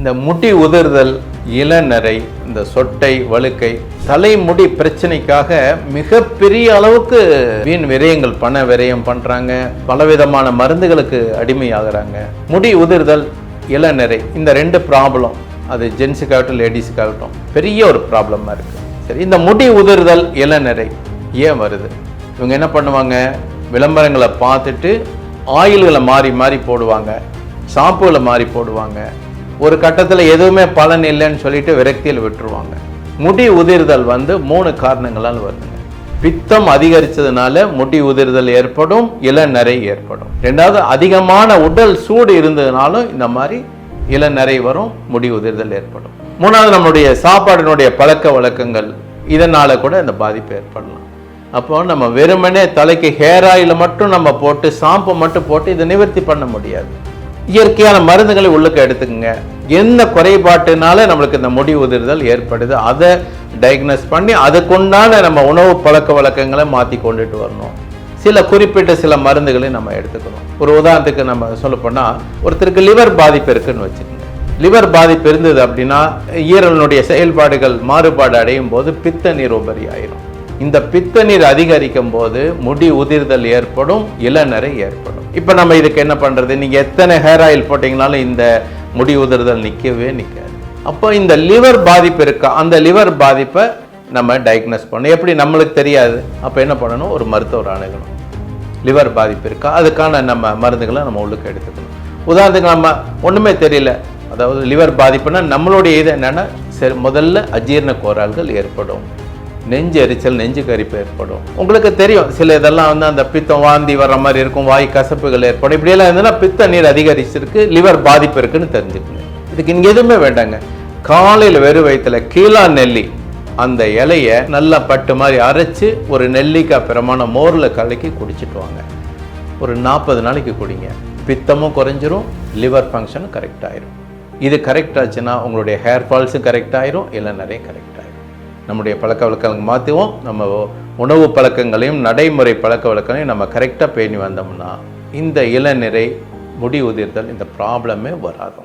இந்த முடி உதிர்தல், இளநரை, இந்த சொட்டை, வழுக்கை, தலைமுடி பிரச்சனைக்காக மிகப்பெரிய அளவுக்கு வீண் விரயங்கள், பண விரயம் பண்றாங்க. பலவிதமான மருந்துகளுக்கு அடிமையாகிறாங்க. முடி உதிர்தல், இளநரை, இந்த 2 ப்ராப்ளம், அது ஜென்ஸுக்காகட்டும் லேடிஸுக்காகட்டும் பெரிய ஒரு ப்ராப்ளமாக இருக்குது. சரி, இந்த முடி உதிர்தல், இளநரை ஏன் வருது? இவங்க என்ன பண்ணுவாங்க, விளம்பரங்களை பார்த்துட்டு ஆயில்களை மாறி மாறி போடுவாங்க, ஷாம்புகளை மாறி போடுவாங்க. ஒரு கட்டத்தில் எதுவுமே பலன் இல்லைன்னு சொல்லிட்டு விரக்தியில் விட்டுருவாங்க. முடி உதிர்தல் 3 காரணங்களால் வருதுங்க. பித்தம் அதிகரித்ததுனால முடி உதிர்தல் ஏற்படும், இளநரை ஏற்படும். 2வது, அதிகமான உடல் சூடு இருந்ததுனாலும் இந்த மாதிரி இளநரை வரும், முடி உதிர்தல் ஏற்படும். 3வது, நம்மளுடைய சாப்பாடினுடைய பழக்க வழக்கங்கள், இதனால கூட இந்த பாதிப்பு ஏற்படலாம். அப்போ நம்ம வெறுமனே தலைக்கு ஹேர் ஆயில மட்டும் நம்ம போட்டு, ஷாம்பு மட்டும் போட்டு இதை நிவர்த்தி பண்ண முடியாது. இயற்கையான மருந்துகளை உள்ளுக்கு எடுத்துக்கங்க. என்ன குறைபாட்டுனால நம்மளுக்கு இந்த முடி உதிர்தல் ஏற்படுது, அதை டயக்னோஸ் பண்ணி அதுக்குண்டான நம்ம உணவு பழக்க வழக்கங்களை மாற்றி கொண்டுட்டு வரணும். குறிப்பிட்ட சில மருந்துகளை நம்ம எடுத்துக்கணும். ஒரு உதாரணத்துக்கு நம்ம சொல்ல போனால், ஒருத்தருக்கு லிவர் பாதிப்பு இருக்குன்னு வச்சுக்கோங்க. லிவர் பாதிப்பு இருந்தது அப்படின்னா ஈரலினுடைய செயல்பாடுகள் மாறுபாடு அடையும் போது பித்த நீர் உபரி ஆயிரும். இந்த பித்த நீர் அதிகரிக்கும் போது முடி உதிர்தல் ஏற்படும், இளநரை ஏற்படும். இப்போ நம்ம இதுக்கு என்ன பண்ணுறது? நீங்கள் எத்தனை ஹேர் ஆயில் போட்டிங்கனாலும் இந்த முடி உதிர்தல் நிற்கவே நிற்காது. அப்போ இந்த லிவர் பாதிப்பு இருக்கா, அந்த லிவர் பாதிப்பை நம்ம டயக்னோஸ் பண்ணணும். எப்படி நம்மளுக்கு தெரியாது? அப்போ என்ன பண்ணணும், ஒரு மருத்துவர் அணுகணும். லிவர் பாதிப்பு இருக்கா, அதுக்கான நம்ம மருந்துகளை நம்ம உள்ளுக்கு எடுத்துக்கணும். உதாரணத்துக்கு நம்ம ஒன்றுமே தெரியல, அதாவது லிவர் பாதிப்புனா நம்மளுடைய இது என்னென்னா, முதல்ல அஜீரண கோளாறுகள் ஏற்படும், நெஞ்சு எரிச்சல், நெஞ்சு கரிப்பு ஏற்படும். உங்களுக்கு தெரியும், சில இதெல்லாம் அந்த பித்தம் வாந்தி வர்ற மாதிரி இருக்கும், வாய் கசப்புகள் ஏற்படும். இப்படியெல்லாம் இருந்ததுன்னா பித்த நீர் அதிகரிச்சிருக்கு, லிவர் பாதிப்பு இருக்குன்னு தெரிஞ்சுக்கணும். இதுக்கு இங்கே எதுவுமே வேண்டாங்க. காலையில் வெறும் வயிற்றுல கீழா நெல்லி அந்த இலையை நல்லா பட்டு மாதிரி அரைச்சி ஒரு நெல்லிக்காய் பிரமாண மோரில் கலக்கி குடிச்சிட்டு வாங்க. ஒரு 40 நாளைக்கு குடிங்க. பித்தமும் குறைஞ்சிரும், லிவர் ஃபங்க்ஷனும் கரெக்ட் ஆயிரும். இது கரெக்ட் ஆச்சுன்னா உங்களுடைய ஹேர் ஃபால்ஸும் கரெக்ட் ஆயிரும், இளநரை கரெக்ட் ஆயிரும். நம்முடைய பழக்க வழக்கங்கள் மாற்றுவோம். நம்ம உணவு பழக்கங்களையும் நடைமுறை பழக்க வழக்கங்களையும் நம்ம கரெக்டாக பேணி வந்தோம்னா இந்த இளநரை, முடி உதிர்தல், இந்த ப்ராப்ளமே வராது.